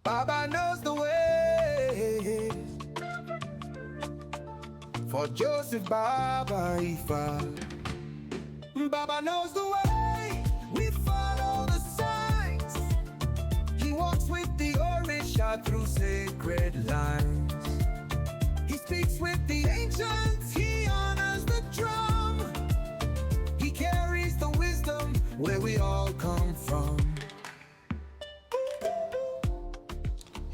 Baba knows the way. For Joseph Baba Ifa, Baba knows the way. We follow the signs. He walks with the 𝘃𝗶𝗱𝗲 through sacred lines. He speaks with the ancients. He honors the drum. He carries the wisdom where we all come from.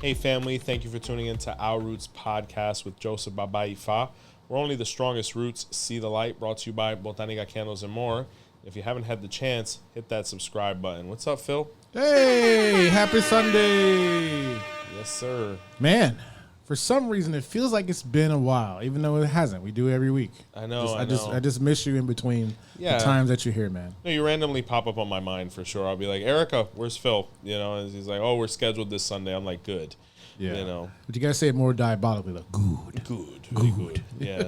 Hey family, thank you for tuning in to Our Roots podcast with Joseph Baba Ifa. We're only the strongest roots, see the light, brought to you by 𝗿𝗲𝗍 Candles and more. If you haven't had the chance, hit that subscribe button. What's up, Phil? Hey, happy Sunday. Yes, sir. Man, for some reason, it feels like it's been a while, even though it hasn't. We do it every week. I know, I just miss you in between the times that you're here, man. No, you randomly pop up on my mind for sure. I'll be like, Erica, where's Phil? You know, and he's like, oh, we're scheduled this Sunday. I'm like, good. Yeah. You know. But you got to say it more diabolically, like, good. Good. Really good. Yeah.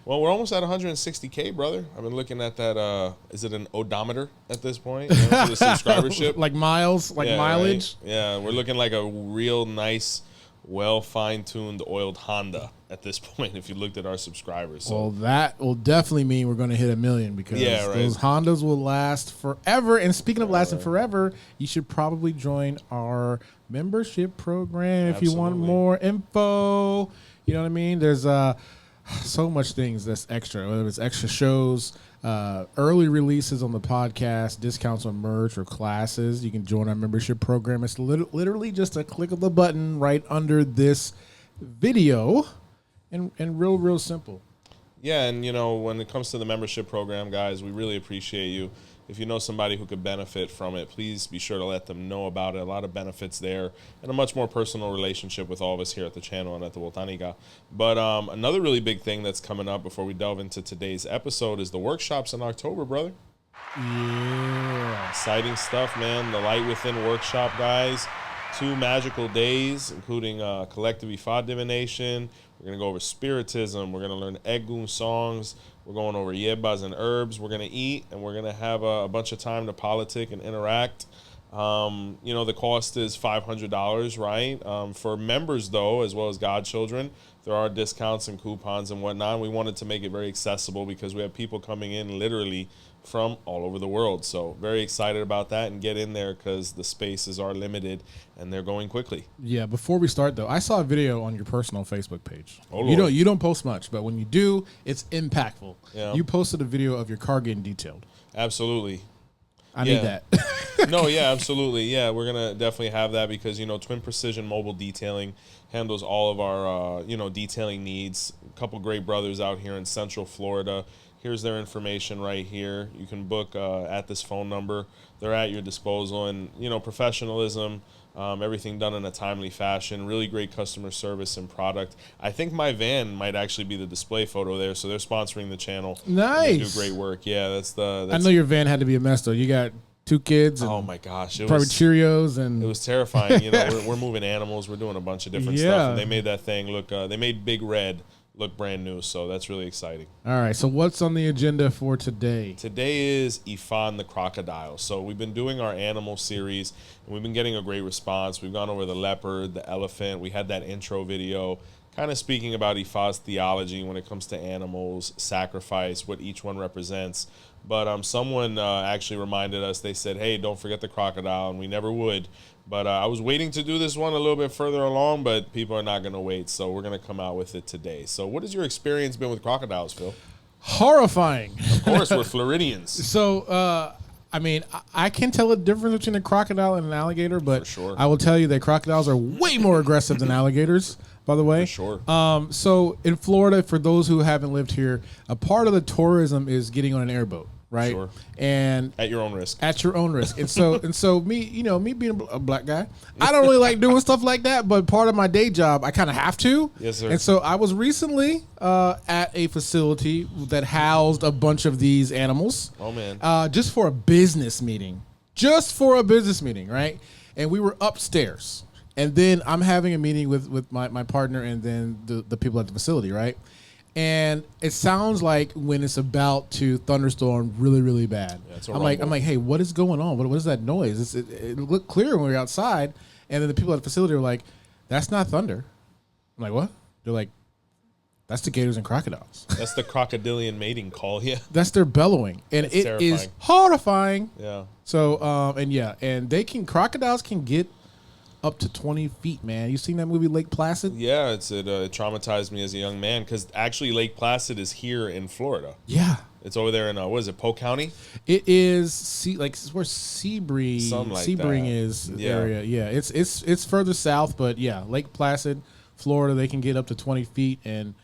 Well, we're almost at 160K, brother. I've been looking at that. Is it an odometer at this point? You know, for the subscribership? Like miles, like mileage? Right? Yeah, we're looking like a real nice, well fine-tuned oiled Honda at this point if you looked at our subscribers. So. Well, that will definitely mean we're going to hit 1 million because those Hondas will last forever. And speaking of lasting forever, you should probably join our membership program if you want more info. You know what I mean? There's so much things that's extra, whether it's extra shows, early releases on the podcast, discounts on merch or classes. You can join our membership program. It's literally just a click of the button right under this video and real simple. Yeah, and you know, when it comes to the membership program, guys, we really appreciate you. If you know somebody who could benefit from it, please be sure to let them know about it. A lot of benefits there and a much more personal relationship with all of us here at the channel and at the 𝗿𝗲𝗍. But another really big thing that's coming up before we delve into today's episode is the workshops in October, brother. Yeah. Exciting stuff, man. The Light Within workshop, guys. 2 magical days, including collective Ifa divination. We're going to go over spiritism. We're going to learn Egun songs. We're going over 𝗃𝗶𝗱𝗲s and herbs. We're going to eat, and we're going to have a bunch of time to politic and interact. You know, the cost is $500, right? For members, though, as well as godchildren, there are discounts and coupons and whatnot. We wanted to make it very accessible because we have people coming in literally from all over the world. So very excited about that, and get in there because the spaces are limited and they're going quickly. Yeah, before we start though, I saw a video on your personal Facebook page. Oh, Lord. You don't post much, but when you do, it's impactful. Yeah. You posted a video of your car getting detailed. Absolutely. I need that. No, yeah, absolutely. Yeah, we're going to definitely have that because, you know, Twin Precision Mobile Detailing handles all of our, you know, detailing needs. A couple great brothers out here in Central Florida. Here's their information right here. You can book at this phone number. They're at your disposal. And, you know, professionalism, everything done in a timely fashion, really great customer service and product. I think my van might actually be the display photo there, so they're sponsoring the channel. Nice. They do great work. Yeah, that's I know your van had to be a mess, though. You got 2 kids. And oh, my gosh. It probably was Cheerios. And it was terrifying. You know, we're moving animals. We're doing a bunch of different stuff. And they made that thing look, they made Big Red look brand new, so that's really exciting. All right, so what's on the agenda for today? Today is Ifa and the Crocodile. So we've been doing our animal series, and we've been getting a great response. We've gone over the leopard, the elephant. We had that intro video kind of speaking about Ifa's theology when it comes to animals, sacrifice, what each one represents. But someone actually reminded us, they said, hey, don't forget the crocodile, and we never would. But I was waiting to do this one a little bit further along, but people are not going to wait, so we're going to come out with it today. So what has your experience been with crocodiles, Phil? Horrifying. Of course, we're Floridians. So, I mean, I can tell the difference between a crocodile and an alligator, but for sure. I will tell you that crocodiles are way more aggressive than alligators, by the way. For sure. So in Florida, for those who haven't lived here, a part of the tourism is getting on an airboat. Right. Sure. And at your own risk. At your own risk. And so me, you know, me being a black guy, I don't really like doing stuff like that, but part of my day job, I kind of have to. Yes, sir. And so I was recently at a facility that housed a bunch of these animals. Oh, man. Just for a business meeting. Right? And we were upstairs. And then I'm having a meeting with my partner and then the people at the facility, right? And it sounds like when it's about to thunderstorm really, really bad. Yeah, I'm like, hey, what is going on? What is that noise? It looked clear when we were outside. And then the people at the facility were like, that's not thunder. I'm like, what? They're like, that's the gators and crocodiles. That's the crocodilian mating call. Yeah. That's their bellowing. And That's it terrifying. is horrifying. Yeah. So, and crocodiles can get up to 20 feet, man. You seen that movie Lake Placid? Yeah, it traumatized me as a young man because actually Lake Placid is here in Florida. Yeah. It's over there in, what is it, Polk County? It is, where Sebring is area. Yeah, it's further south, but yeah, Lake Placid, Florida, they can get up to 20 feet and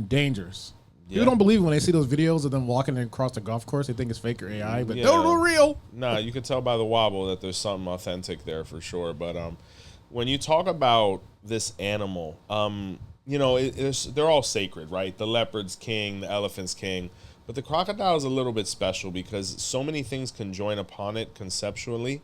dangerous. Yeah. People don't believe it when they see those videos of them walking across the golf course. They think it's fake or AI, but they're real. Nah, you can tell by the wobble that there's something authentic there for sure. But when you talk about this animal, they're all sacred, right? The leopard's king, the elephant's king. But the crocodile is a little bit special because so many things can join upon it conceptually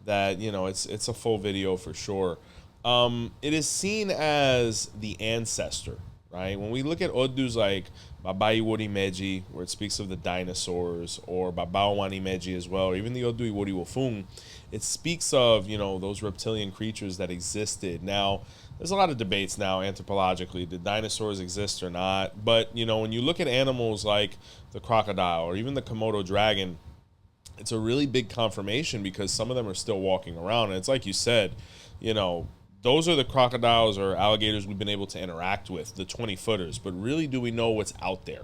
that, it's a full video for sure. It is seen as the ancestor, right? When we look at Odus like 𝗵𝗸𝗶𝗍𝗄, where it speaks of the dinosaurs, or 𝗵𝗸𝗶𝗍𝗄 as well, or even the 𝗂𝗲𝗍𝗄𝗏, it speaks of, those reptilian creatures that existed. Now, there's a lot of debates now anthropologically. Did dinosaurs exist or not? But, when you look at animals like the crocodile or even the Komodo dragon, it's a really big confirmation because some of them are still walking around. And it's like you said, those are the crocodiles or alligators we've been able to interact with, the 20-footers. But really, do we know what's out there?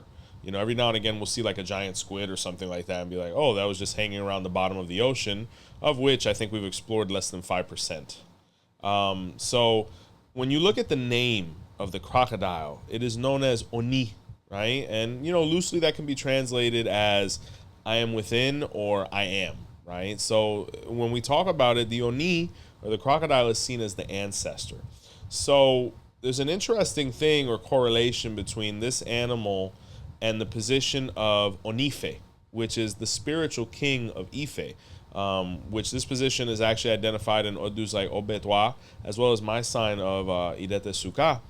Every now and again, we'll see like a giant squid or something like that and be like, oh, that was just hanging around the bottom of the ocean, of which I think we've explored less than 5%. So when you look at the name of the crocodile, it is known as Oni, right? And, loosely that can be translated as I am within or I am, right? So when we talk about it, the Oni, or the crocodile, is seen as the ancestor. So there's an interesting thing or correlation between this animal and the position of Onife, which is the spiritual king of Ife, which this position is actually identified in Odus like 𝗿𝗵𝗍𝗶, as well as my sign of 𝘊𝗵𝗔𝗃.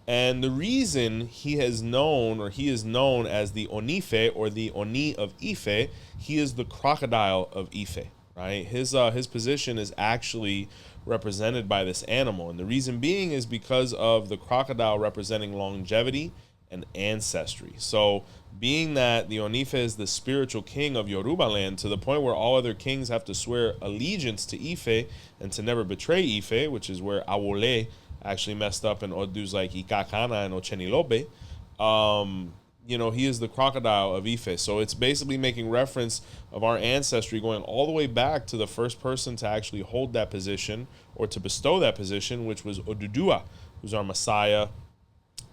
And the reason he is known as the Onife, or the Oni of Ife, he is the crocodile of Ife, right? His position is actually represented by this animal. And the reason being is because of the crocodile representing longevity and ancestry. So being that the Onife is the spiritual king of Yoruba land, to the point where all other kings have to swear allegiance to Ife and to never betray Ife, which is where 𝗿𝗏𝗍 actually messed up in Odus like 𝗃𝗀𝗀 and 𝘊𝗍𝗍𝗏. He is the crocodile of Ife. So it's basically making reference of our ancestry going all the way back to the first person to actually hold that position or to bestow that position, which was Odùduwà, who's our Messiah,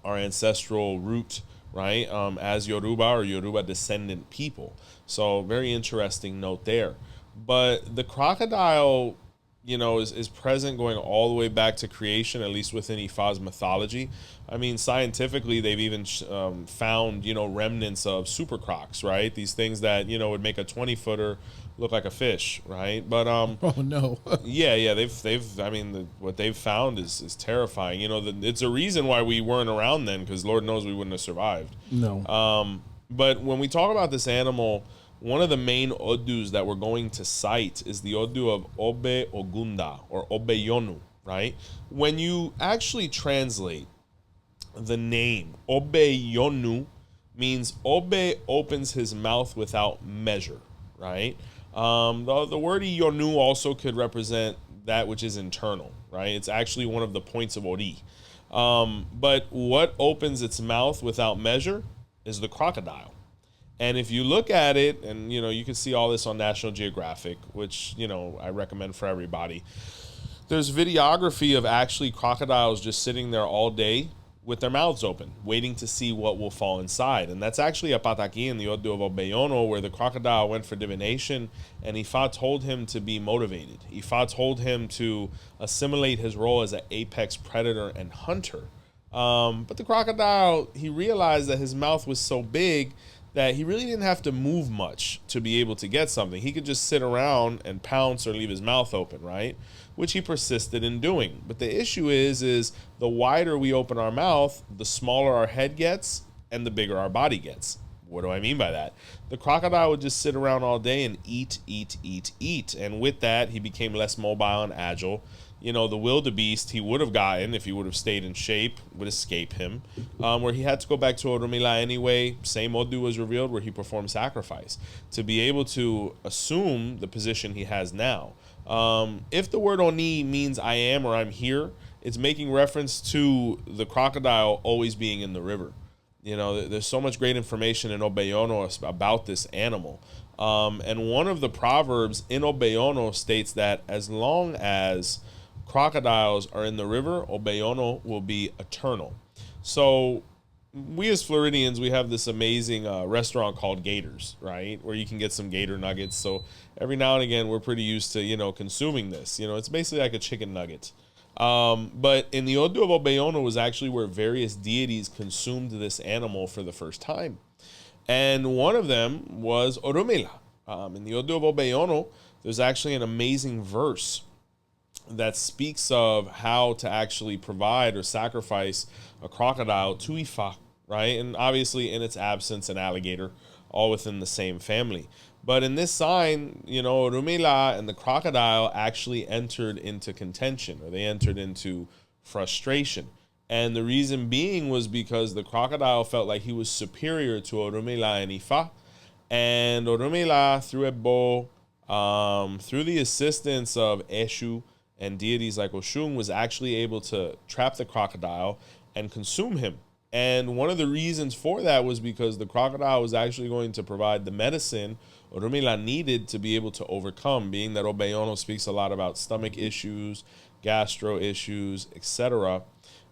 our ancestral root, right, as Yoruba or Yoruba descendant people. So very interesting note there. But the crocodile, is present going all the way back to creation, at least within Ifa's mythology. I mean, scientifically, they've even found, remnants of super crocs, right? These things that, would make a 20-footer look like a fish, right? But oh no. yeah, what they've found is terrifying. It's a reason why we weren't around then, because Lord knows we wouldn't have survived. No. But when we talk about this animal, one of the main Odus that we're going to cite is the Odu of Obe Ogunda, or Obeyonu, right? When you actually translate the name, Obeyonu means Obe opens his mouth without measure, right? The word Iyonu also could represent that which is internal, right? It's actually one of the points of Ori. But what opens its mouth without measure is the crocodile. And if you look at it, and you can see all this on National Geographic, which I recommend for everybody. There's videography of actually crocodiles just sitting there all day with their mouths open, waiting to see what will fall inside. And that's actually a pataki in the Odu of Obeyonu, where the crocodile went for divination, and Ifa told him to be motivated. Ifa told him to assimilate his role as an apex predator and hunter. But the crocodile, he realized that his mouth was so big that he really didn't have to move much to be able to get something. He could just sit around and pounce or leave his mouth open, right? Which he persisted in doing. But the issue is the wider we open our mouth, the smaller our head gets and the bigger our body gets. What do I mean by that? The crocodile would just sit around all day and eat. And with that, he became less mobile and agile. You know, the wildebeest he would have gotten if he would have stayed in shape would escape him, where he had to go back to 𝗶𝗏𝗏 anyway. Same Odu was revealed where he performed sacrifice to be able to assume the position he has now. If the word Oni means I am or I'm here, it's making reference to the crocodile always being in the river. You know, there's so much great information in 𝗶𝗏𝗏𝗏 about this animal. And one of the proverbs in 𝗶𝗏𝗏𝗏 states that as long as crocodiles are in the river, 𝗶𝗏𝗏𝗏 will be eternal. So we as Floridians, we have this amazing restaurant called Gators, right? Where you can get some gator nuggets. So every now and again, we're pretty used to, you know, consuming this. You know, it's basically like a chicken nugget. But in the Odu of 𝗶𝗏𝗏𝗏 was actually where various deities consumed this animal for the first time. And one of them was 𝗶𝗏𝗏𝗏. In the Odu of 𝗶𝗏𝗏𝗏, there's actually an amazing verse that speaks of how to actually provide or sacrifice a crocodile to Ifa, right? And obviously in its absence, an alligator, all within the same family. But in this sign, you know, 𝗏𝗏𝗏𝗏 and the crocodile actually entered into contention, or they entered into frustration. And the reason being was because the crocodile felt like he was superior to 𝗶𝗏𝗏𝗏 and Ifa. And 𝗶𝗏𝗏𝗏, through 𝗵𝗶, through the assistance of Eshu and deities like Oshun, was actually able to trap the crocodile and consume him. And one of the reasons for that was because the crocodile was actually going to provide the medicine 𝗶𝗏𝗏𝗏 needed to be able to overcome, being that 𝗶𝗏𝗏𝗏 speaks a lot about stomach issues, gastro issues, etc.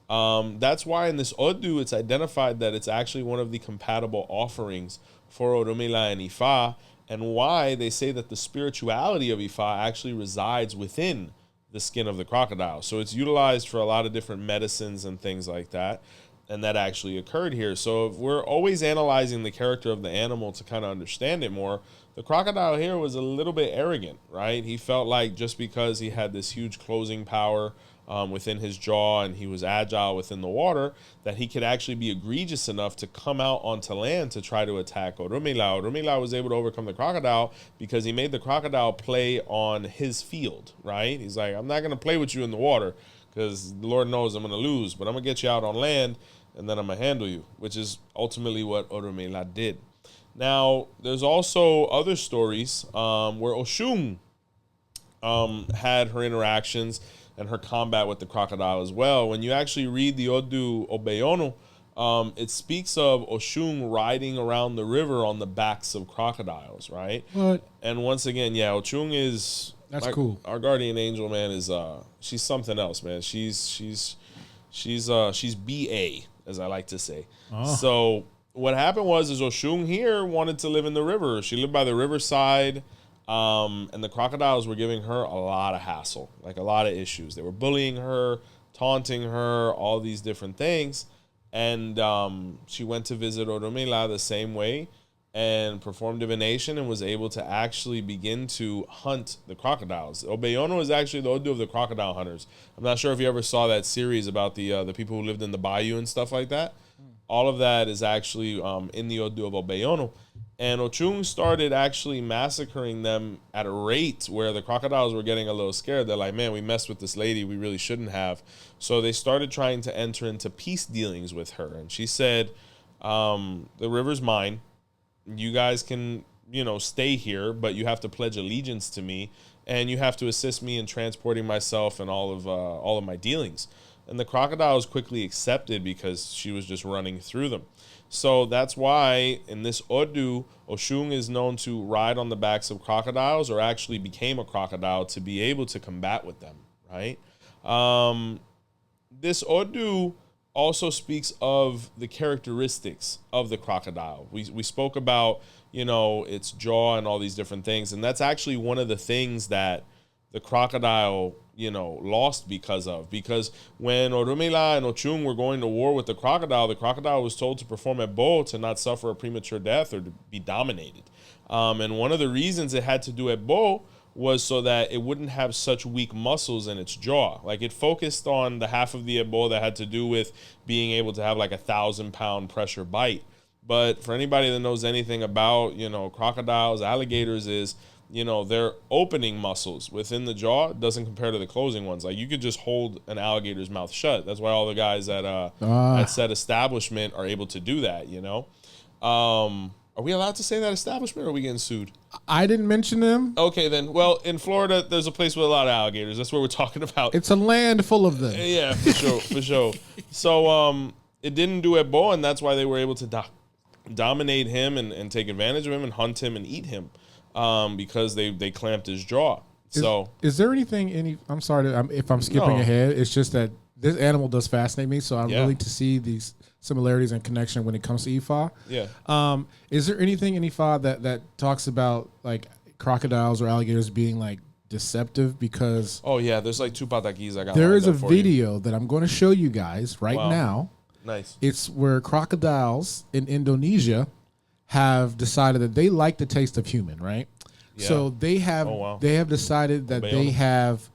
That's why in this Odu, it's identified that it's actually one of the compatible offerings for 𝗶𝗏𝗏𝗏 and Ifa, and why they say that the spirituality of Ifa actually resides within the skin of the crocodile. So it's utilized for a lot of different medicines and things like that. And that actually occurred here. So if we're always analyzing the character of the animal to kind of understand it more, the crocodile here was a little bit arrogant, right? He felt like just because he had this huge closing power within his jaw and he was agile within the water, that he could actually be egregious enough to come out onto land to try to attack 𝗶𝗏𝗏𝗏. 𝗶𝗏𝗏𝗏 was able to overcome the crocodile because he made the crocodile play on his field, right? He's like, I'm not going to play with you in the water because the Lord knows I'm going to lose, but I'm going to get you out on land and then I'm going to handle you, which is ultimately what 𝗶𝗏𝗏𝗏 did. Now, there's also other stories where Oshun had her interactions and her combat with the crocodile as well. When you actually read the Odu 𝗶𝗏𝗏𝗏, it speaks of Oshun riding around the river on the backs of crocodiles, right? What? And once again, yeah, Oshun is... That's cool. Our guardian angel, man, is she's something else, man. She's BA, as I like to say. Oh. So what happened was Oshun here wanted to live in the river. She lived by the riverside. And the crocodiles were giving her a lot of hassle, like a lot of issues. They were bullying her, taunting her, all these different things. And she went to visit 𝗶𝗏𝗏𝗏 the same way and performed divination and was able to actually begin to hunt the crocodiles. 𝗶𝗏𝗏𝗏 is actually the Odu of the crocodile hunters. I'm not sure if you ever saw that series about the people who lived in the bayou and stuff like that. All of that is actually in the Odu of 𝗶𝗏𝗏𝗏. And Oshun started actually massacring them at a rate where the crocodiles were getting a little scared. They're like, man, we messed with this lady. We really shouldn't have. So they started trying to enter into peace dealings with her. And she said, the river's mine. You guys can, you know, stay here, but you have to pledge allegiance to me. And you have to assist me in transporting myself and all of my dealings. And the crocodiles quickly accepted because she was just running through them. So that's why in this Odu, Oshun is known to ride on the backs of crocodiles, or actually became a crocodile to be able to combat with them, right? This Odu also speaks of the characteristics of the crocodile. We spoke about, you know, its jaw and all these different things, and that's actually one of the things that the crocodile, you know, lost because when 𝗶𝗏𝗏𝗏 and Oshun were going to war with the crocodile was told to perform 𝗵𝗶 to not suffer a premature death or to be dominated. And one of the reasons it had to do 𝗵𝗶 was so that it wouldn't have such weak muscles in its jaw. Like it focused on the half of the 𝗶𝗶𝗍 that had to do with being able to have like 1,000-pound pressure bite. But for anybody that knows anything about, you know, crocodiles, alligators, is, you know, their opening muscles within the jaw doesn't compare to the closing ones. Like you could just hold an alligator's mouth shut. That's why all the guys at said establishment are able to do that, you know. Are we allowed to say that establishment, or are we getting sued? I didn't mention them. Okay, then. Well, in Florida, there's a place with a lot of alligators. That's what we're talking about. It's a land full of them. Yeah, for sure, for sure. So it didn't do 𝗶𝗶𝗍, and that's why they were able to dominate him and take advantage of him and hunt him and eat him, because they clamped his jaw. Is there anything? I'm sorry if I'm skipping ahead. It's just that this animal does fascinate me, so I'm really to see these similarities and connection when it comes to Ifa. Yeah. Is there anything in Ifa that talks about like crocodiles or alligators being like deceptive? Because there's like 2 patakis I got. There is a video that I'm going to show you guys right now. Nice. It's where crocodiles in Indonesia have decided that they like the taste of human, right? Yeah. So they have decided that they have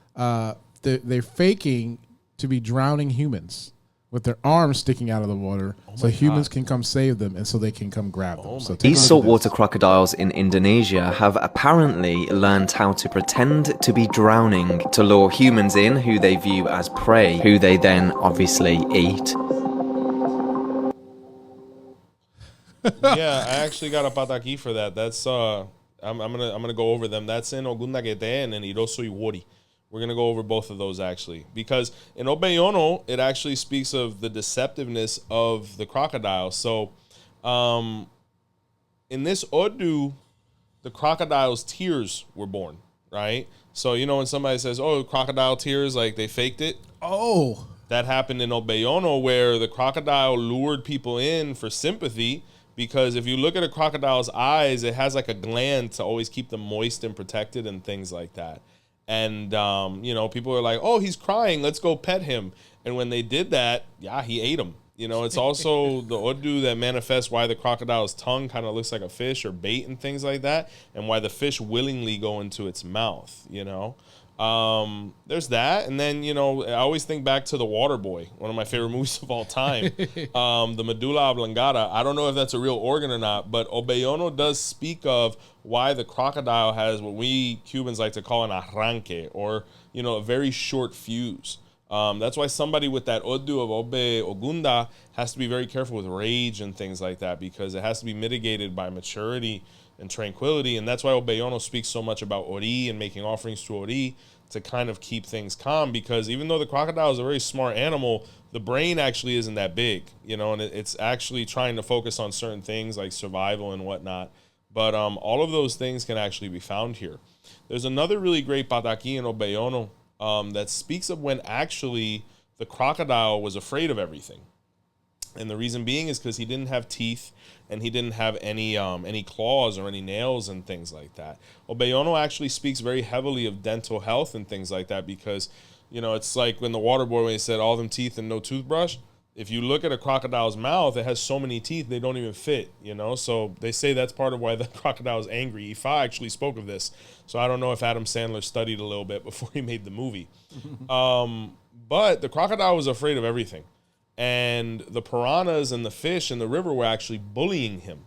they're faking to be drowning humans with their arms sticking out of the water, so humans can come save them and so they can come grab them. So these saltwater crocodiles in Indonesia have apparently learned how to pretend to be drowning to lure humans in who they view as prey, who they then obviously eat. Yeah, I actually got a pataki for that. That's I'm gonna go over them. That's in 𝗃𝗶𝗍𝗶 and in 𝘃𝗶𝗍𝗶𝗶. We're going to go over both of those, actually, because in 𝗶𝗶𝗍𝗶, it actually speaks of the deceptiveness of the crocodile. So in this Odu, the crocodile's tears were born, right? So, you know, when somebody says, oh, crocodile tears, like they faked it. Oh. That happened in 𝗶𝗶𝗍𝗶, where the crocodile lured people in for sympathy, because if you look at a crocodile's eyes, it has like a gland to always keep them moist and protected and things like that. And, you know, people are like, oh, he's crying, let's go pet him. And when they did that, he ate him. You know, it's also the Odu that manifests why the crocodile's tongue kind of looks like a fish or bait and things like that, and why the fish willingly go into its mouth, you know. There's that. And then, you know, I always think back to The Water Boy, one of my favorite movies of all time. The medulla oblongata. I don't know if that's a real organ or not, but 𝗶𝗶𝗍𝗶 does speak of why the crocodile has what we Cubans like to call an arranque, or, you know, a very short fuse. That's why somebody with that Odu of Obe Ogunda has to be very careful with rage and things like that, because it has to be mitigated by maturity and tranquility. And that's why 𝗶𝗶𝗍𝗶 speaks so much about Ori and making offerings to Ori to kind of keep things calm, because even though the crocodile is a very smart animal, the brain actually isn't that big, you know, and it's actually trying to focus on certain things like survival and whatnot. But all of those things can actually be found here. There's another really great pataki in 𝗶𝗶𝗍𝗶 that speaks of when actually the crocodile was afraid of everything. And the reason being is because he didn't have teeth and he didn't have any claws or any nails and things like that. 𝗶𝗶𝗍𝗶 actually speaks very heavily of dental health and things like that, because, you know, it's like when the water boy, when he said all them teeth and no toothbrush, if you look at a crocodile's mouth, it has so many teeth, they don't even fit, you know? So they say that's part of why the crocodile is angry. Ifa actually spoke of this. So I don't know if Adam Sandler studied a little bit before he made the movie. But the crocodile was afraid of everything. And the piranhas and the fish in the river were actually bullying him.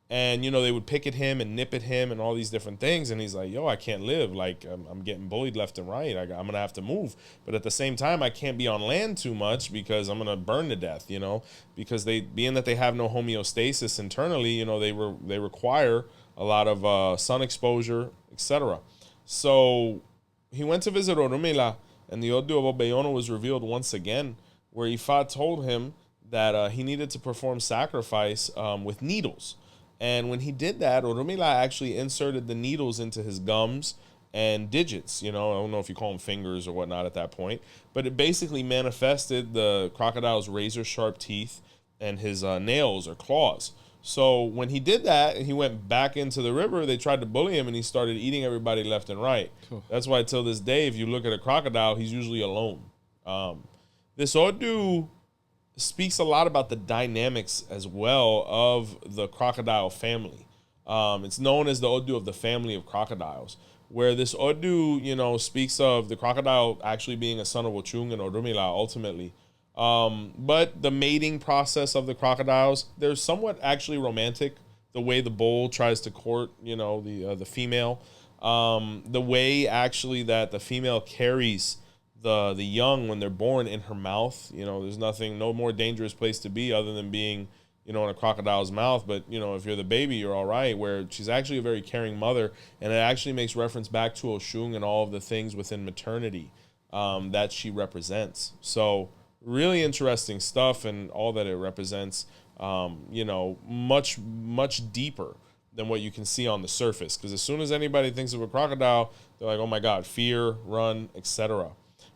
And, you know, they would pick at him and nip at him and all these different things. And he's like, yo, I can't live. Like, I'm getting bullied left and right. I'm going to have to move. But at the same time, I can't be on land too much because I'm going to burn to death, you know, because being that they have no homeostasis internally, you know, they require a lot of sun exposure, etc. So he went to visit Orunmila, and the Odu of 𝗶𝗶𝗍𝗶 was revealed once again, where Ifa told him that he needed to perform sacrifice with needles. And when he did that, Orunmila actually inserted the needles into his gums and digits. You know, I don't know if you call them fingers or whatnot at that point, but it basically manifested the crocodile's razor-sharp teeth and his nails or claws. So when he did that and he went back into the river, they tried to bully him and he started eating everybody left and right. Cool. That's why till this day, if you look at a crocodile, he's usually alone. This Odu speaks a lot about the dynamics as well of the crocodile family. It's known as the Odu of the family of crocodiles, where this Odu, you know, speaks of the crocodile actually being a son of Ochung and 𝗃𝗶𝗸𝗲 ultimately. But the mating process of the crocodiles, they're somewhat actually romantic. The way the bull tries to court, you know, the female. The way actually that the female carries the young when they're born in her mouth. You know, there's no more dangerous place to be other than being, you know, in a crocodile's mouth. But, you know, if you're the baby, you're all right, where she's actually a very caring mother. And it actually makes reference back to Oshun and all of the things within maternity that she represents. So really interesting stuff, and all that it represents, you know, much, much deeper than what you can see on the surface. Because as soon as anybody thinks of a crocodile, they're like, oh my God, fear, run, etc.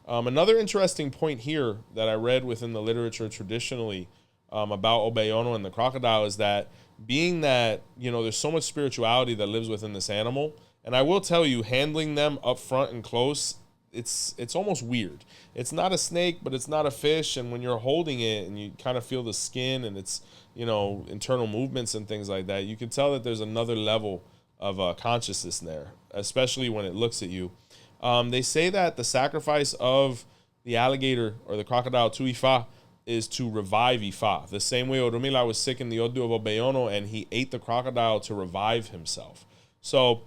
Another interesting point here that I read within the literature traditionally about 𝗹𝗶𝗸𝗶 and the crocodile is that, being that, you know, there's so much spirituality that lives within this animal, and I will tell you, handling them up front and close, it's almost weird. It's not a snake, but it's not a fish, and when you're holding it and you kind of feel the skin and its, you know, internal movements and things like that, you can tell that there's another level of consciousness there, especially when it looks at you. They say that the sacrifice of the alligator or the crocodile to Ifa is to revive Ifa. The same way 𝗃𝗶𝗸𝗲 was sick in the Odu of 𝗹𝗶𝗸𝗶 and he ate the crocodile to revive himself. So,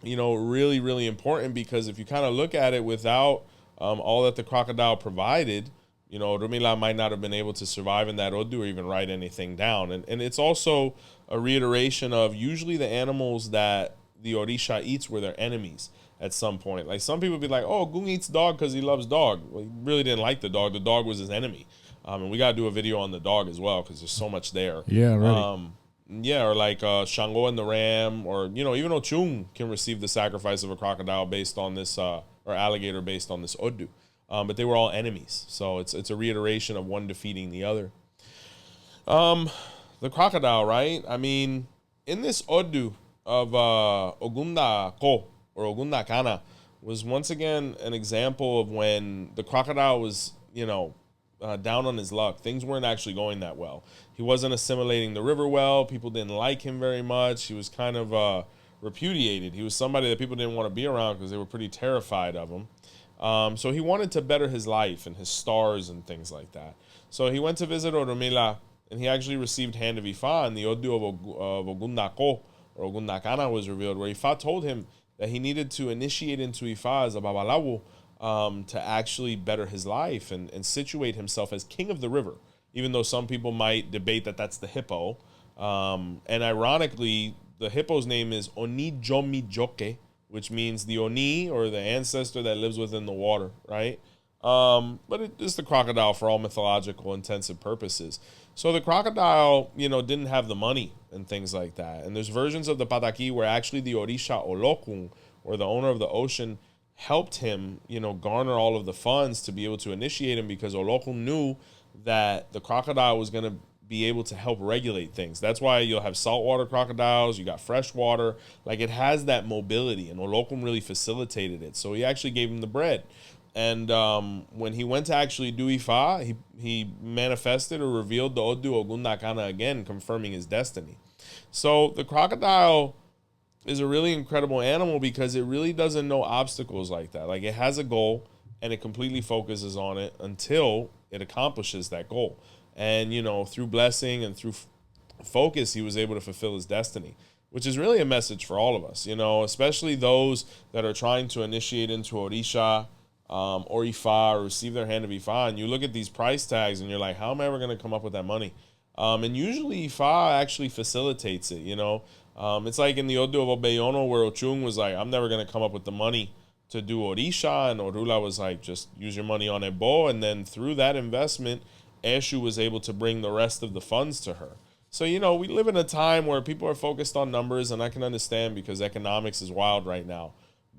you know, really, really important, because if you kind of look at it without all that the crocodile provided, you know, 𝗃𝗶𝗸𝗲 might not have been able to survive in that Odu or even write anything down. And it's also a reiteration of usually the animals that the Orisha eats were their enemies at some point. Like some people be like, oh, Gung eats dog because he loves dog. Well, he really didn't like the dog. The dog was his enemy. And we got to do a video on the dog as well, because there's so much there. Yeah, right. Yeah, or like Shango and the ram, or, you know, even Ochung can receive the sacrifice of a crocodile based on this, or alligator based on this Odu. But they were all enemies. So it's a reiteration of one defeating the other. The crocodile, right? I mean, in this Odu of 𝗃𝗶𝗸𝗲 or 𝗃𝗶𝗸𝗲 was once again an example of when the crocodile was, you know, down on his luck. Things weren't actually going that well. He wasn't assimilating the river well. People didn't like him very much. He was kind of repudiated. He was somebody that people didn't want to be around because they were pretty terrified of him. So he wanted to better his life and his stars and things like that. So he went to visit 𝗃𝗶𝗸𝗲, and he actually received hand of Ifa, and the Odu of 𝗃𝗶𝗸𝗲 or 𝗃𝗶𝗸𝗲 was revealed, where Ifa told him that he needed to initiate into Ifa as a babalawo to actually better his life and situate himself as king of the river, even though some people might debate that that's the hippo. And ironically, the hippo's name is 𝗃𝗏𝗄𝗎, which means the Oni, or the ancestor that lives within the water, right? But it is the crocodile for all mythological intensive purposes. So the crocodile, you know, didn't have the money and things like that. And there's versions of the pataki where actually the Orisha Olokun, or the owner of the ocean, helped him, you know, garner all of the funds to be able to initiate him, because Olokun knew that the crocodile was going to be able to help regulate things. That's why you'll have saltwater crocodiles, you got freshwater, like it has that mobility, and Olokun really facilitated it. So he actually gave him the bread. And when he went to actually do Ifa, he manifested or revealed the Odu 𝗃𝗏𝗸𝗲 again, confirming his destiny. So the crocodile is a really incredible animal because it really doesn't know obstacles like that. Like, it has a goal and it completely focuses on it until it accomplishes that goal. And, you know, through blessing and through focus, he was able to fulfill his destiny, which is really a message for all of us, you know, especially those that are trying to initiate into Orisha or Ifa, or receive their hand of Ifa. And you look at these price tags and you're like, how am I ever going to come up with that money? And usually Ifa actually facilitates it, you know. It's like in the Odu of 𝗃𝗶𝗸𝗲, where Ochung was like, I'm never going to come up with the money to do Orisha, and Orula was like, just use your money on 𝗃𝗏𝗸𝗲, and then through that investment, 𝘃𝗚 was able to bring the rest of the funds to her. So, you know, we live in a time where people are focused on numbers, and I can understand because economics is wild right now.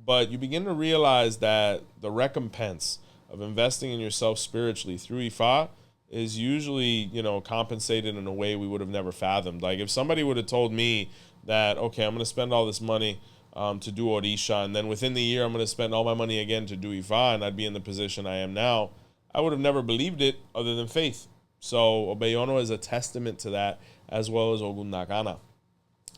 But you begin to realize that the recompense of investing in yourself spiritually through Ifa is usually, you know, compensated in a way we would have never fathomed. Like, if somebody would have told me that, okay, I'm going to spend all this money to do Orisha, and then within the year I'm going to spend all my money again to do Ifa, and I'd be in the position I am now, I would have never believed it other than faith. So 𝗃𝗶𝗸𝗲 is a testament to that, as well as 𝗃𝗏𝗸𝗲.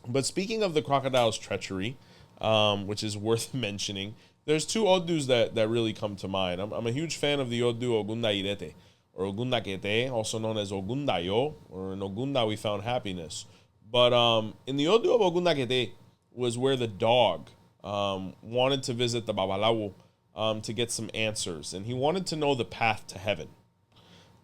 But speaking of the crocodile's treachery, which is worth mentioning. There's two Odus that really come to mind. I'm a huge fan of the Odu 𝗃𝗍𝗿𝗃, or 𝗃𝗍𝗿𝗃, also known as 𝗃𝗍𝗿𝗃, or in Ogunda we found happiness. But in the Odu of 𝗃𝗍𝗿𝗃 was where the dog wanted to visit the Babalawo to get some answers, and he wanted to know the path to heaven.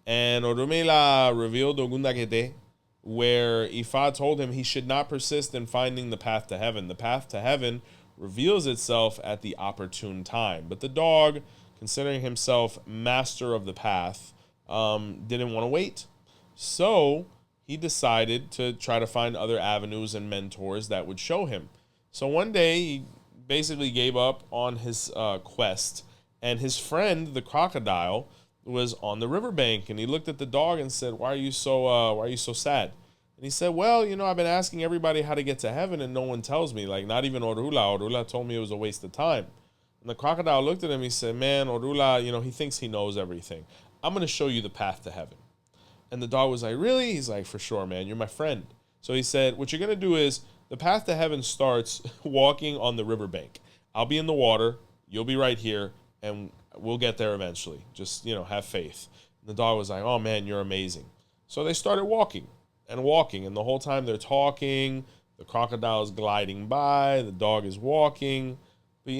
And Orunmila revealed 𝗃𝗍𝗿𝗃, where Ifa told him he should not persist in finding the path to heaven. The path to heaven reveals itself at the opportune time. But the dog, considering himself master of the path, didn't want to wait. So he decided to try to find other avenues and mentors that would show him. So one day he basically gave up on his quest, and his friend, the crocodile, was on the riverbank, and he looked at the dog and said, why are you so sad? And he said, well, I've been asking everybody how to get to heaven and no one tells me, like not even Orula. Orula told me it was a waste of time. And the crocodile looked at him, he said, man, Orula, he thinks he knows everything. I'm going to show you the path to heaven. And the dog was like, really? He's like, for sure, man, you're my friend. So he said, what you're going to do is, the path to heaven starts walking on the riverbank. I'll be in the water, you'll be right here, and we'll get there eventually. Just, have faith. And the dog was like, oh man, you're amazing. So they started walking, and the whole time they're talking, the crocodile is gliding by, the dog is walking, but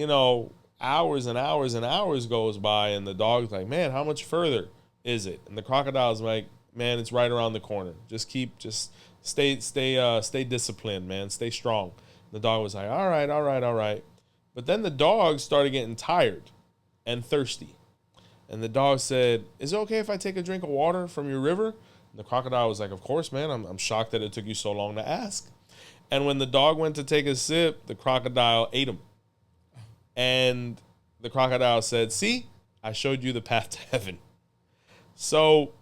hours and hours and hours goes by, and the dog's like, man, how much further is it? And the crocodile's like, man, it's right around the corner. Just stay disciplined, man. Stay strong. The dog was like, all right. But then the dog started getting tired and thirsty. And the dog said, is it okay if I take a drink of water from your river? And the crocodile was like, of course, man. I'm shocked that it took you so long to ask. And when the dog went to take a sip, the crocodile ate him. And the crocodile said, see, I showed you the path to heaven. So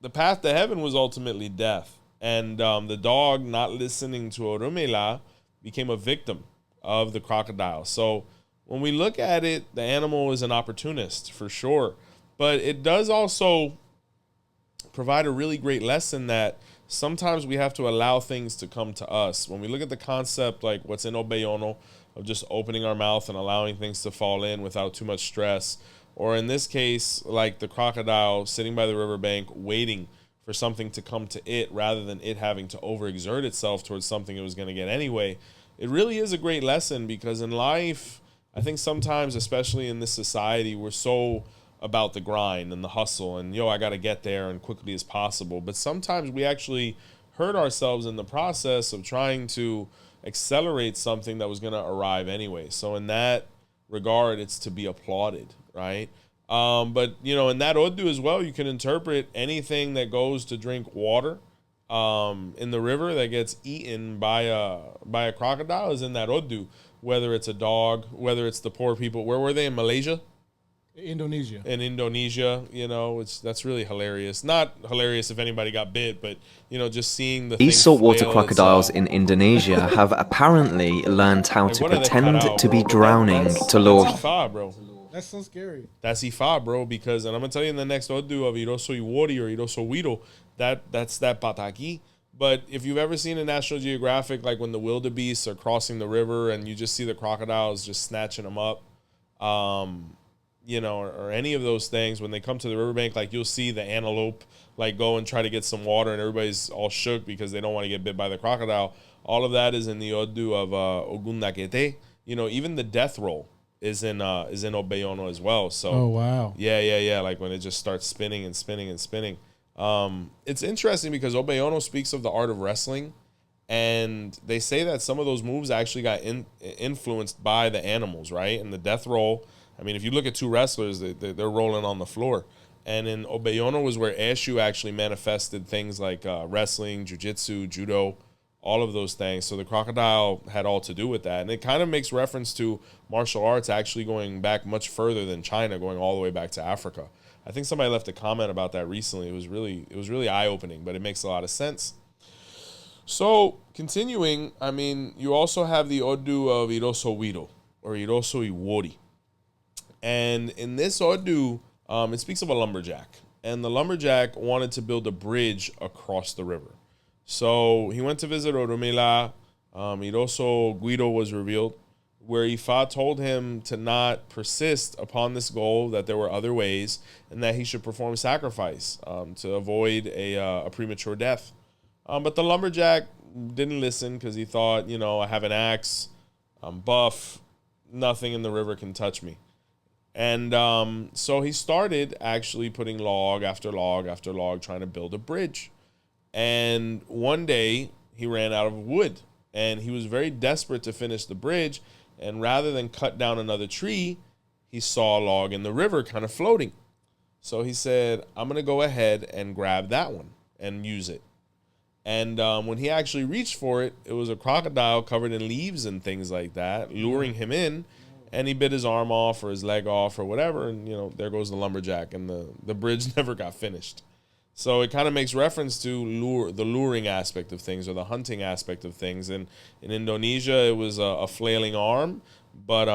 the path to heaven was ultimately death. And the dog, not listening to Orunmila, became a victim of the crocodile. So when we look at it, the animal is an opportunist for sure. But it does also provide a really great lesson that sometimes we have to allow things to come to us. When we look at the concept, like what's in Obeyono, of just opening our mouth and allowing things to fall in without too much stress, or in this case, like the crocodile sitting by the riverbank waiting for something to come to it rather than it having to overexert itself towards something it was going to get anyway, it really is a great lesson, because in life, I think sometimes, especially in this society, we're so about the grind and the hustle and, I got to get there and quickly as possible. But sometimes we actually hurt ourselves in the process of trying to accelerate something that was going to arrive anyway. So in that regard, it's to be applauded, right? But, in that Odu as well, you can interpret anything that goes to drink water in the river that gets eaten by a crocodile is in that Odu, whether it's a dog, whether it's the poor people. Where were they? In Malaysia? Indonesia. In Indonesia, that's really hilarious. Not hilarious if anybody got bit, but, just seeing the These saltwater crocodiles in Indonesia have apparently learned how to pretend to be drowning to lure... That's Ifa, bro. That's so scary. That's Ifa, bro, because, and I'm going to tell you in the next Odu of 𝗃𝗍𝗿𝗃 or 𝗃𝗍𝗿𝗃, that's that pataki. But if you've ever seen a National Geographic, like when the wildebeests are crossing the river and you just see the crocodiles just snatching them up, or any of those things, when they come to the riverbank, like you'll see the antelope like go and try to get some water and everybody's all shook because they don't want to get bit by the crocodile. All of that is in the Odu of 𝗃𝗍𝗿𝗃. Even the death roll is in Obeyono as well. So oh wow. Yeah. Like when it just starts spinning and spinning and spinning. It's interesting because Obeyono speaks of the art of wrestling, and they say that some of those moves actually got influenced by the animals, right? And the death roll, I mean, if you look at two wrestlers, they're rolling on the floor. And in Obeyono was where 𝘃𝗶𝗱𝗏 actually manifested things like wrestling, jiu-jitsu, judo, all of those things. So the crocodile had all to do with that. And it kind of makes reference to martial arts actually going back much further than China, going all the way back to Africa. I think somebody left a comment about that recently. It was really eye-opening, but it makes a lot of sense. So continuing, I mean, you also have the Odu of 𝗃𝗍𝗿𝗃 or 𝘃𝗍𝗿𝗃. And in this Odu, it speaks of a lumberjack. And the lumberjack wanted to build a bridge across the river. So he went to visit Orunmila. 𝗃𝗍𝗿𝗃 was revealed, where Ifa told him to not persist upon this goal, that there were other ways, and that he should perform sacrifice to avoid a premature death. But the lumberjack didn't listen because he thought, I have an axe, I'm buff, nothing in the river can touch me. And so he started actually putting log after log after log, trying to build a bridge. And one day he ran out of wood, and he was very desperate to finish the bridge. And rather than cut down another tree, he saw a log in the river kind of floating. So he said, I'm going to go ahead and grab that one and use it. And when he actually reached for it, it was a crocodile covered in leaves and things like that, luring him in. And he bit his arm off or his leg off or whatever. And, there goes the lumberjack. And the bridge never got finished. So it kind of makes reference to the luring aspect of things, or the hunting aspect of things. And in Indonesia, it was a flailing arm. But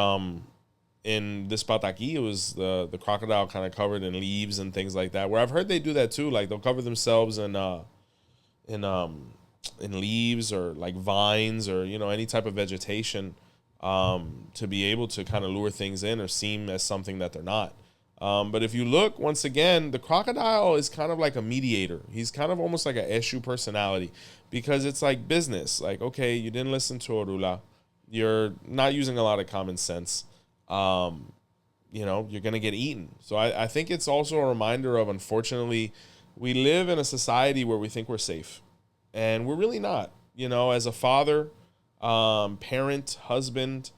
in this pataki, it was the crocodile kind of covered in leaves and things like that. Where I've heard they do that too. Like they'll cover themselves in leaves or like vines or, any type of vegetation to be able to kind of lure things in or seem as something that they're not. But if you look, once again, the crocodile is kind of like a mediator. He's kind of almost like a 𝘃𝗶𝗱𝗏 personality, because it's like business. Like, okay, you didn't listen to 𝗃𝗶𝗍𝗏. You're not using a lot of common sense. You're going to get eaten. So I think it's also a reminder of, unfortunately, we live in a society where we think we're safe, and we're really not. As a father, parent, husband,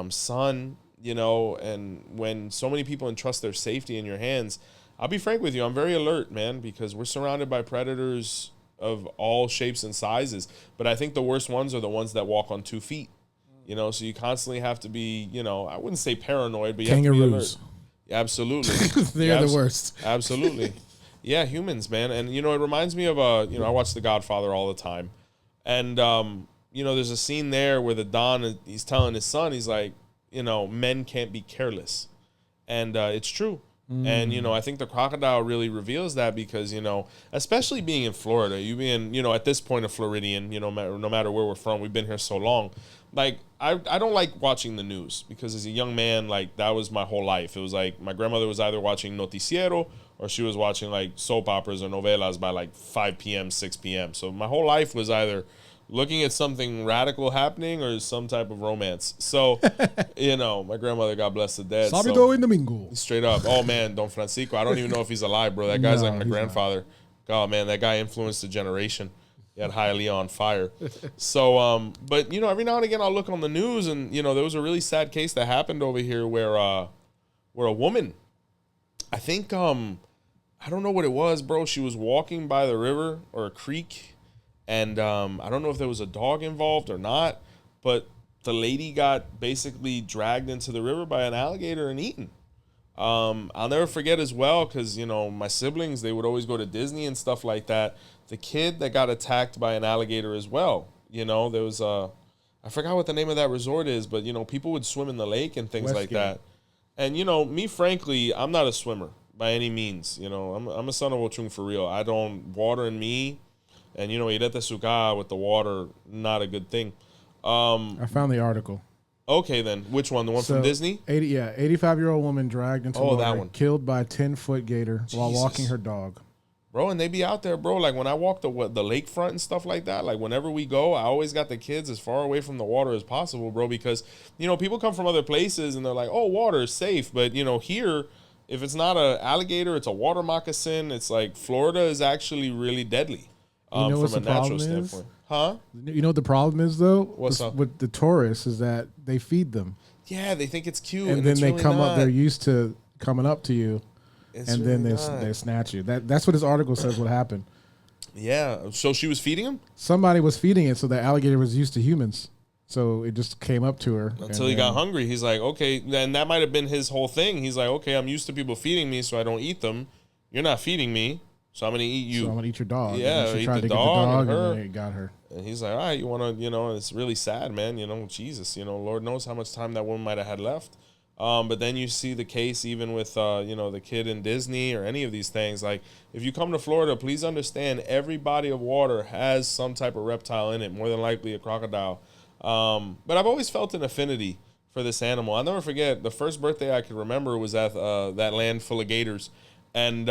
son, and when so many people entrust their safety in your hands, I'll be frank with you, I'm very alert, man, because we're surrounded by predators of all shapes and sizes. But I think the worst ones are the ones that walk on 2 feet. So you constantly have to be, I wouldn't say paranoid, but you Kangaroos. have to be alert. Yeah, absolutely. They're the worst. Absolutely. Yeah, humans, man. And, it reminds me of, I watch The Godfather all the time. And, there's a scene there where the Don, he's telling his son, he's like, men can't be careless. And it's true. And, I think the crocodile really reveals that, because, especially being in Florida, you being, at this point a Floridian, no matter where we're from, we've been here so long. Like, I don't like watching the news, because as a young man, like, that was my whole life. It was like my grandmother was either watching noticiero or she was watching like soap operas or novelas by like 5 p.m., 6 p.m. So my whole life was either looking at something radical happening or some type of romance. So, my grandmother, God bless the dead. Sábado y domingo. Straight up. Oh, man, Don Francisco. I don't even know if he's alive, bro. That guy's like my grandfather. God, man, that guy influenced a generation. He had Hialeah on fire. So, but, every now and again I'll look on the news, and, there was a really sad case that happened over here where a woman, I think, I don't know what it was, bro. She was walking by the river or a creek, and I don't know if there was a dog involved or not, but the lady got basically dragged into the river by an alligator and eaten. I'll never forget as well, because, my siblings, they would always go to Disney and stuff like that. The kid that got attacked by an alligator as well. There was I forgot what the name of that resort is, but, people would swim in the lake and things like that. And, me, frankly, I'm not a swimmer by any means. I'm a son of Ochung for real. I don't, water in me. And, 𝗃𝗶𝗱𝗏𝗏 with the water, not a good thing. I found the article. Okay, then. Which one? The one from Disney? 85-year-old woman dragged into water, that one. killed by a 10-foot gator while walking her dog. Bro, and they be out there, bro. Like, when I walk the lakefront and stuff like that, like, whenever we go, I always got the kids as far away from the water as possible, bro, because, people come from other places and they're like, oh, water is safe. But, here, if it's not an alligator, it's a water moccasin. It's like Florida is actually really deadly. From a natural standpoint. Huh? You know what the problem is, though? What's up? With the tourists is that they feed them. Yeah, they think it's cute. And then they really come not. up, they're used to coming up to you, It's and really then they snatch you. That's what this article says what happened. Yeah, so she was feeding him? Somebody was feeding it, so the alligator was used to humans. So it just came up to her. Until he got hungry. He's like, okay, and that might have been his whole thing. He's like, okay, I'm used to people feeding me, so I don't eat them. You're not feeding me. So I'm going to eat you. So I'm going to eat your dog. Yeah, and she eat tried the to get dog the dog, and her. and then it got her. And he's like, all right, you want to, it's really sad, man. Jesus, Lord knows how much time that woman might have had left. But then you see the case even with, the kid in Disney or any of these things. Like, if you come to Florida, please understand every body of water has some type of reptile in it, more than likely a crocodile. But I've always felt an affinity for this animal. I'll never forget the first birthday I could remember was at that land full of gators. And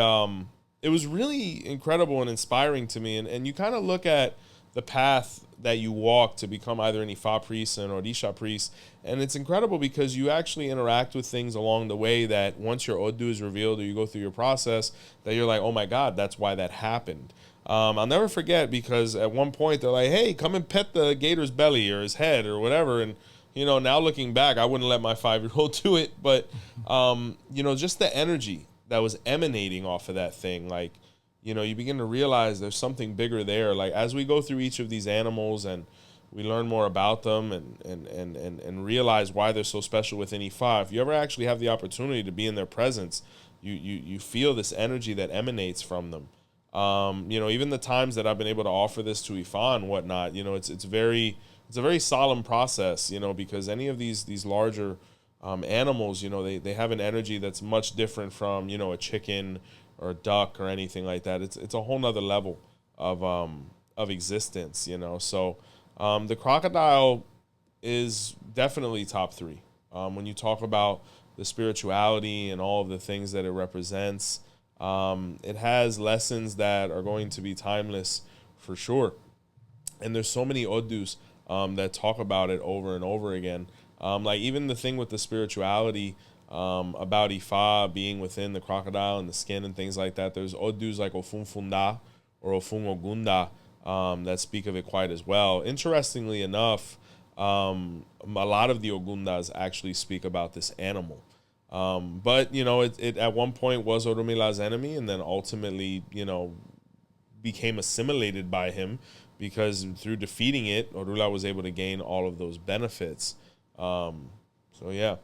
it was really incredible and inspiring to me. And you kind of look at the path that you walk to become either an Ifa priest or an Orisha priest. And it's incredible because you actually interact with things along the way that once your Odu is revealed or you go through your process, that you're like, oh my God, that's why that happened. I'll never forget because at one point they're like, hey, come and pet the gator's belly or his head or whatever. And, you know, now looking back, I wouldn't let my 5-year-old do it. But, you know, just the energy that was emanating off of that thing, like, you know, you begin to realize there's something bigger there. Like as we go through each of these animals and we learn more about them and realize why they're so special within Ifa, if you ever actually have the opportunity to be in their presence, you feel this energy that emanates from them. You know, even the times that I've been able to offer this to Ifa and whatnot, you know, it's a very solemn process, you know, because any of these larger animals, you know, they have an energy that's much different from, you know, a chicken or a duck or anything like that. It's a whole nother level of existence, you know. So the crocodile is definitely top 3. When you talk about the spirituality and all of the things that it represents, it has lessons that are going to be timeless for sure. And there's so many odus that talk about it over and over again. Like even the thing with the spirituality about Ifa being within the crocodile and the skin and things like that. There's odus like Ofunfunda or Ofun Ogunda that speak of it quite as well. Interestingly enough, a lot of the Ogundas actually speak about this animal. But, you know, it at one point was Orumila's enemy and then ultimately, you know, became assimilated by him because through defeating it, Orula was able to gain all of those benefits. So, yeah.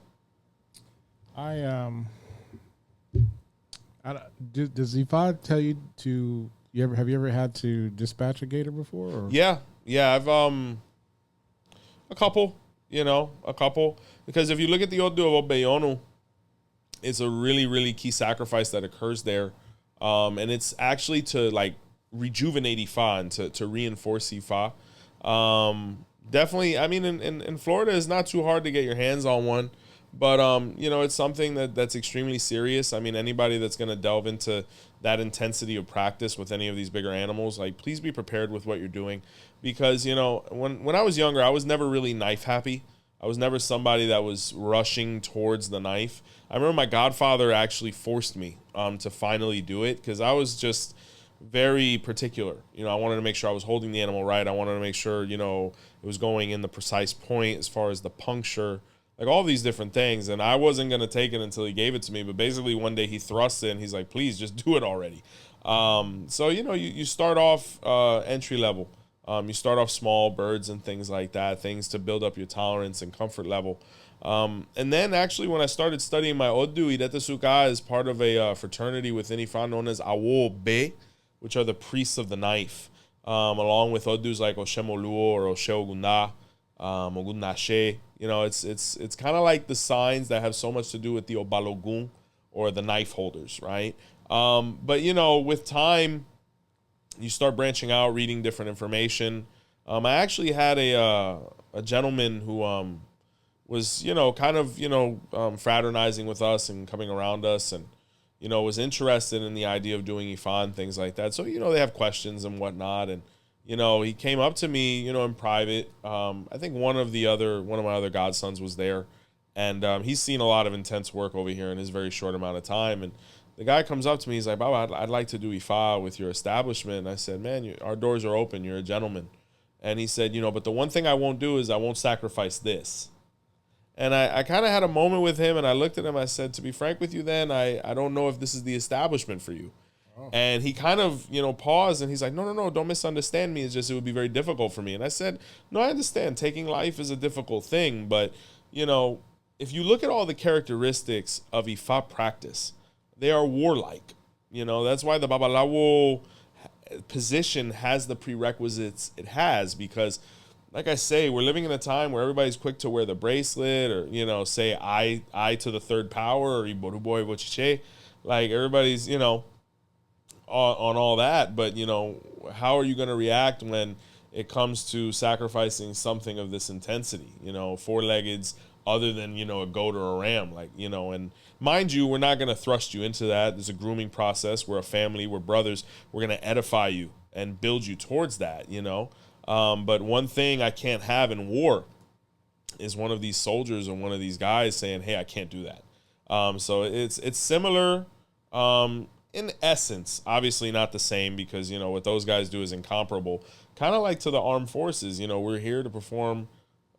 Does Ifa tell you to have you ever had to dispatch a gator before? Or? Yeah, I've a couple, because if you look at the Odu of 𝗿𝗲𝗿𝗏, it's a really, really key sacrifice that occurs there, and it's actually to like rejuvenate Ifa and to reinforce Ifa. Definitely, I mean, in Florida, it's not too hard to get your hands on one. But, you know, it's something that's extremely serious. I mean, anybody that's going to delve into that intensity of practice with any of these bigger animals, like, please be prepared with what you're doing. Because, you know, when I was younger, I was never really knife happy. I was never somebody that was rushing towards the knife. I remember my godfather actually forced me to finally do it because I was just very particular. You know, I wanted to make sure I was holding the animal right. I wanted to make sure, you know, it was going in the precise point as far as the puncture. Like all these different things, and I wasn't going to take it until he gave it to me, but basically one day he thrust it and he's like, please just do it already. So, you know, you start off entry level. You start off small, birds and things like that, things to build up your tolerance and comfort level. And then actually when I started studying my Odu, 𝗿𝗏𝗃 is part of a fraternity within Ifa known as 𝗿𝗶𝗸𝗏, which are the priests of the knife, along with Odus like 𝘄𝗶𝗱𝗏 or 𝘄𝗶𝗶𝗏𝗏, 𝗿𝗏𝗏𝗃. You know, it's kind of like the signs that have so much to do with the Obalogun or the knife holders, right? But you know, with time, you start branching out, reading different information. I actually had a gentleman who was, you know, kind of, you know, fraternizing with us and coming around us, and you know, was interested in the idea of doing Ifa and things like that. So you know, they have questions and whatnot, and you know, he came up to me, you know, in private. I think one of my other godsons was there, and he's seen a lot of intense work over here in his very short amount of time. And the guy comes up to me, he's like, Baba, I'd like to do Ifa with your establishment. And I said, man, our doors are open. You're a gentleman. And he said, you know, but the one thing I won't do is I won't sacrifice this. And I kind of had a moment with him, and I looked at him. I said, to be frank with you, then I don't know if this is the establishment for you. And he kind of, you know, paused, and he's like, no, don't misunderstand me. It's just, it would be very difficult for me. And I said, no, I understand. Taking life is a difficult thing. But, you know, if you look at all the characteristics of Ifa practice, they are warlike. You know, that's why the Babalawo position has the prerequisites it has, because, like I say, we're living in a time where everybody's quick to wear the bracelet or, you know, say I to the third power or 𝗵𝗏𝗿𝗏𝗃. Like everybody's, you know, on all that, but you know, how are you going to react when it comes to sacrificing something of this intensity? You know, 4-leggeds other than, you know, a goat or a ram, like, you know. And mind you, we're not going to thrust you into that. There's a grooming process. We're a family. We're brothers. We're going to edify you and build you towards that, you know. But one thing I can't have in war is one of these soldiers or one of these guys saying, hey, I can't do that. So it's similar in essence, obviously not the same, because, you know, what those guys do is incomparable. Kind of like to the armed forces, you know, we're here to perform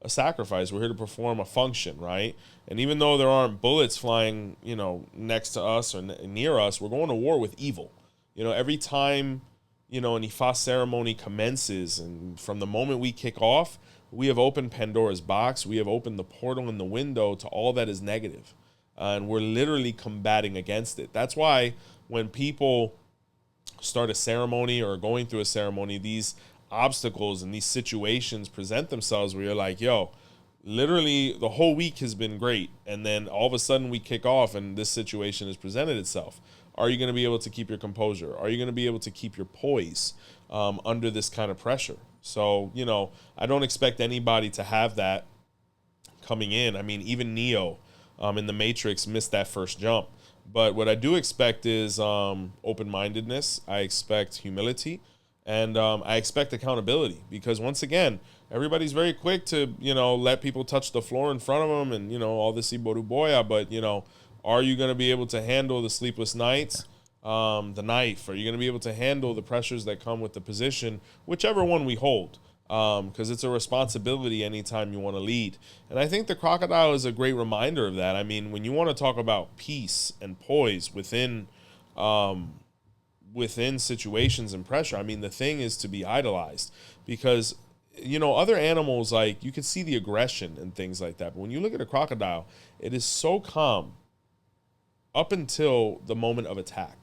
a sacrifice. We're here to perform a function, right? And even though there aren't bullets flying, you know, next to us or near us, we're going to war with evil. You know, every time, you know, an Ifa ceremony commences, and from the moment we kick off, we have opened Pandora's box. We have opened the portal and the window to all that is negative. And we're literally combating against it. That's why when people start a ceremony or going through a ceremony, these obstacles and these situations present themselves where you're like, yo, literally the whole week has been great, and then all of a sudden we kick off and this situation has presented itself. Are you going to be able to keep your composure? Are you going to be able to keep your poise under this kind of pressure? So, you know, I don't expect anybody to have that coming in. I mean, even Neo in the Matrix missed that first jump. But what I do expect is open-mindedness. I expect humility. And I expect accountability, because once again, everybody's very quick to, you know, let people touch the floor in front of them and, you know, all this 𝗃𝗶𝗍𝗶𝗲. But, you know, are you going to be able to handle the sleepless nights, the knife? Are you going to be able to handle the pressures that come with the position, whichever one we hold? Because it's a responsibility anytime you want to lead. And I think the crocodile is a great reminder of that. I mean, when you want to talk about peace and poise within situations and pressure, I mean, the thing is to be idolized, because, you know, other animals, like, you can see the aggression and things like that. But when you look at a crocodile, it is so calm up until the moment of attack.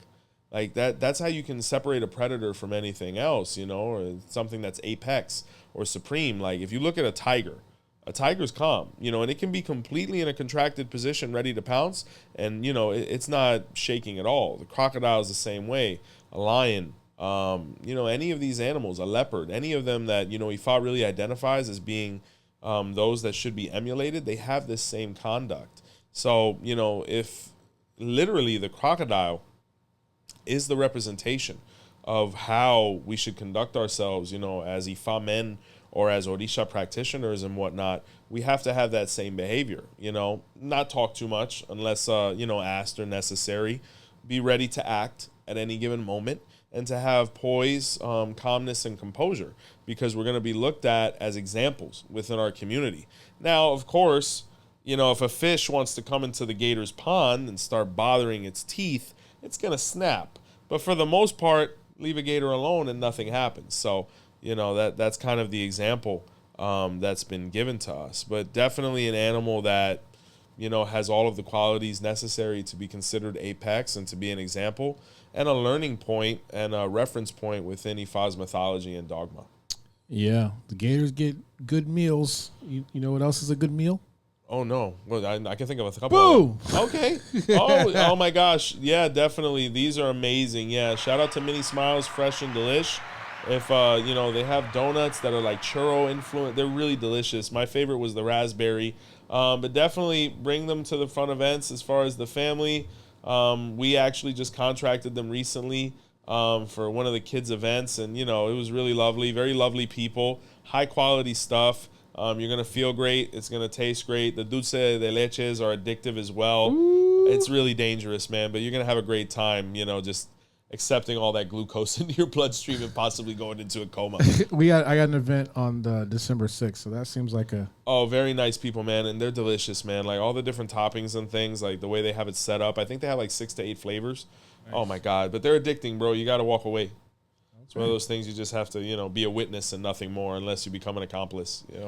Like that's how you can separate a predator from anything else, you know, or something that's apex or supreme. Like if you look at a tiger's calm, you know, and it can be completely in a contracted position, ready to pounce, and, you know, it's not shaking at all. The crocodile is the same way. A lion, you know, any of these animals, a leopard, any of them that, you know, Ifa really identifies as being those that should be emulated, they have this same conduct. So, you know, if literally the crocodile is the representation of how we should conduct ourselves, you know, as Ifa men or as Orisha practitioners and whatnot, we have to have that same behavior, you know, not talk too much unless, you know, asked or necessary, be ready to act at any given moment, and to have poise, calmness, and composure, because we're going to be looked at as examples within our community. Now, of course, you know, if a fish wants to come into the gator's pond and start bothering its teeth, it's going to snap. But for the most part, leave a gator alone and nothing happens. So, you know, that's kind of the example that's been given to us. But definitely an animal that, you know, has all of the qualities necessary to be considered apex and to be an example and a learning point and a reference point within Ifa's mythology and dogma. Yeah, the gators get good meals. You know what else is a good meal? Oh, no. Well, I can think of a couple. Boo! Okay. Oh, my gosh. Yeah, definitely. These are amazing. Yeah, shout out to Mini Smiles, fresh and delish. If, you know, they have donuts that are like churro influenced, they're really delicious. My favorite was the raspberry. But definitely bring them to the fun events. As far as the family, we actually just contracted them recently for one of the kids' events. And, you know, it was really lovely. Very lovely people. High quality stuff. You're going to feel great. It's going to taste great. The 𝗃𝗍𝗿𝗍 leches are addictive as well. Ooh. It's really dangerous, man. But you're going to have a great time, you know, just accepting all that glucose into your bloodstream and possibly going into a coma. I got an event on December 6th, so that seems like a... Oh, very nice people, man. And they're delicious, man. Like all the different toppings and things, like the way they have it set up. I think they have like 6 to 8 flavors. Nice. Oh, my God. But they're addicting, bro. You got to walk away. It's one of those things you just have to, you know, be a witness and nothing more, unless you become an accomplice. You know?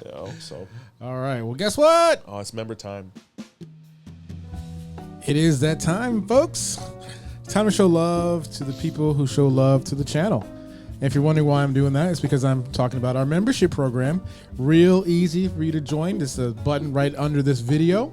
You know, so. All right. Well, guess what? Oh, it's member time. It is that time, folks. It's time to show love to the people who show love to the channel. And if you're wondering why I'm doing that, it's because I'm talking about our membership program. Real easy for you to join. There's a button right under this video.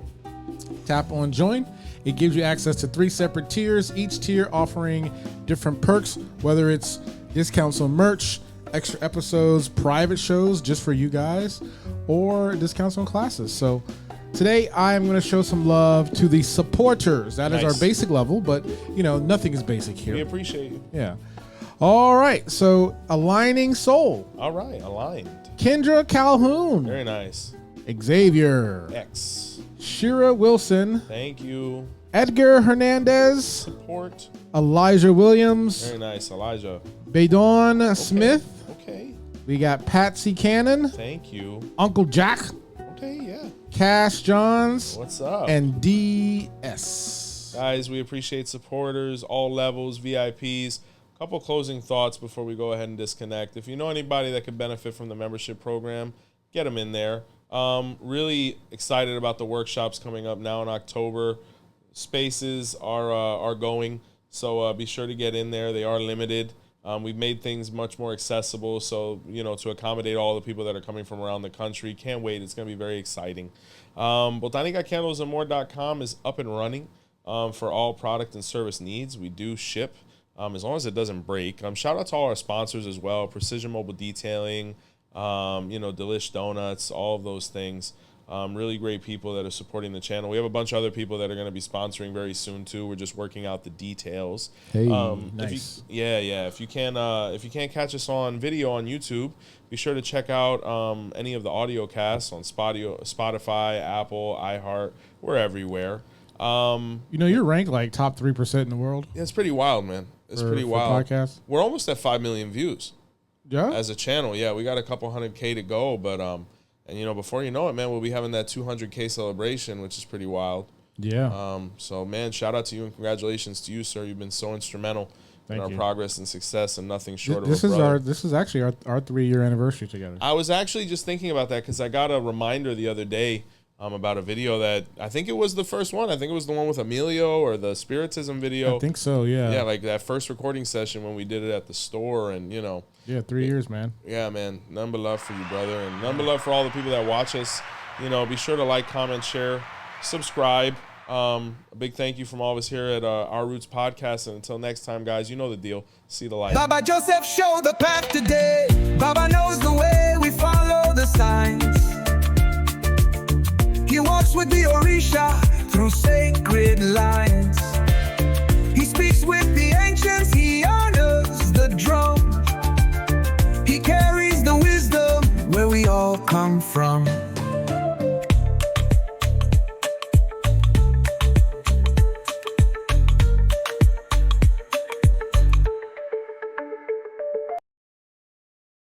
Tap on join. It gives you access to 3 separate tiers, each tier offering different perks, whether it's discounts on merch, extra episodes, private shows just for you guys, or discounts on classes. So Today, I am going to show some love to the supporters. That is our basic level, but, you know, nothing is basic here. We appreciate you. Yeah. All right. So, Aligning Soul. All right. Aligned. Kendra Calhoun. Very nice. Xavier. X. Shira Wilson. Thank you. Edgar Hernandez. Support. Elijah Williams. Very nice. Elijah. Baydon Smith. Okay. We got Patsy Cannon. Thank you. Uncle Jack. Okay, yeah. Cash Johns. What's up? And DS. Guys, we appreciate supporters, all levels, VIPs. A couple closing thoughts before we go ahead and disconnect. If you know anybody that could benefit from the membership program, get them in there. Really excited about the workshops coming up now in October. Spaces are going, so be sure to get in there. They are limited. We've made things much more accessible, so, you know, to accommodate all the people that are coming from around the country. Can't wait. It's going to be very exciting. 𝗿𝗲𝗹𝗻𝗄candlesandmore.com is up and running for all product and service needs. We do ship as long as it doesn't break. Shout out to all our sponsors as well. Precision Mobile Detailing, you know, Delish Donuts, all of those things. Really great people that are supporting the channel. We have a bunch of other people that are going to be sponsoring very soon too. We're just working out the details. Hey, nice. If you can't catch us on video on YouTube, be sure to check out any of the audio casts on Spotify, Apple, iHeart. We're everywhere. You know, you're ranked like top 3% in the world. Yeah, it's pretty wild, man. It's pretty wild. Podcast. We're almost at 5 million views. Yeah. As a channel, yeah, we got a couple 100K to go, but and you know, before you know it, man, we'll be having that 200K celebration, which is pretty wild. Yeah. So, man, shout out to you and congratulations to you, sir. You've been so instrumental in our progress and success, and nothing short of a brother. This is actually our 3-year anniversary together. I was actually just thinking about that because I got a reminder the other day about a video that I think it was the first one. I think it was the one with Emilio or the Spiritism video. I think so, yeah. Yeah, like that first recording session when we did it at the store, and you know. Yeah, 3 years, man. Yeah, man. None but love for you, brother, and none but love for all the people that watch us. You know, be sure to like, comment, share, subscribe. A big thank you from all of us here at Our Roots Podcast, and until next time, guys, you know the deal. See the light. Baba Joseph showed the path today. Baba knows the way, we follow the signs. He walks with the 𝘃𝗶𝗱𝗲 through sacred lines.